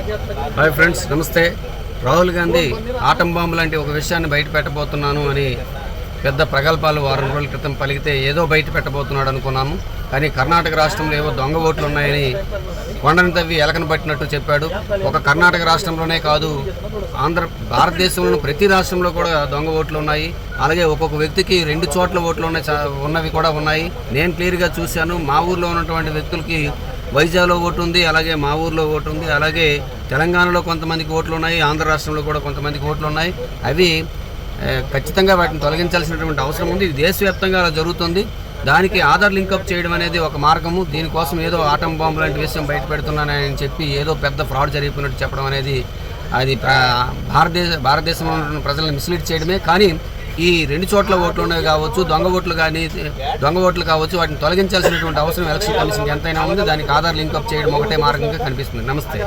Hi friends, నమస్తే. Rahul Gandhi atom bomb లాంటి ఒక విషయాన్ని బయట పెట్టబోతున్నాను అని పెద్ద ప్రగల్భాలు వారం రోజుల క్రితం పలికితే ఏదో బయట పెట్టబోతున్నాడు అనుకున్నాము. కానీ కర్ణాటక రాష్ట్రంలో ఏవో దొంగ ఓట్లు ఉన్నాయని కొండను తవ్వి ఎలకను పట్టినట్టు చెప్పాడు. ఒక కర్ణాటక రాష్ట్రంలోనే కాదు, భారతదేశంలోని ప్రతి రాష్ట్రంలో కూడా దొంగ ఓట్లు ఉన్నాయి. అలాగే ఒక్కొక్క వ్యక్తికి 2 చోట్ల ఓట్లు ఉన్నవి కూడా ఉన్నాయి. నేను క్లియర్గా చూశాను. మా ఊర్లో ఉన్నటువంటి వ్యక్తులకి వైజాగ్లో ఓటు ఉంది, అలాగే మా ఊర్లో ఓటు ఉంది, అలాగే తెలంగాణలో కొంతమందికి ఓట్లు ఉన్నాయి, ఆంధ్ర రాష్ట్రంలో కూడా కొంతమందికి ఓట్లు ఉన్నాయి. అవి ఖచ్చితంగా వాటిని తొలగించాల్సినటువంటి అవసరం ఉంది. ఇది దేశవ్యాప్తంగా అలా జరుగుతుంది. దానికి ఆధార్ లింకప్ చేయడం అనేది ఒక మార్గము. దీనికోసం ఏదో ఆటం బాంబు లాంటి విషయం బయట పెడుతున్నానని చెప్పి ఏదో పెద్ద ఫ్రాడ్ జరిగిపోయినట్టు చెప్పడం అనేది అది భారతదేశంలో ఉన్న ప్రజలను మిస్లీడ్ చేయడమే. కానీ ఈ 2 చోట్ల ఓట్లు ఉన్నవి కావచ్చు, దొంగ ఓట్లు కావచ్చు, వాటిని తొలగించాల్సినటువంటి అవసరం ఎలక్షన్ కమిషన్కి ఎంతైనా ఉంది. దానికి ఆధార్ లింకప్ చేయడం ఒకటే మార్గంగా కనిపిస్తుంది. నమస్తే.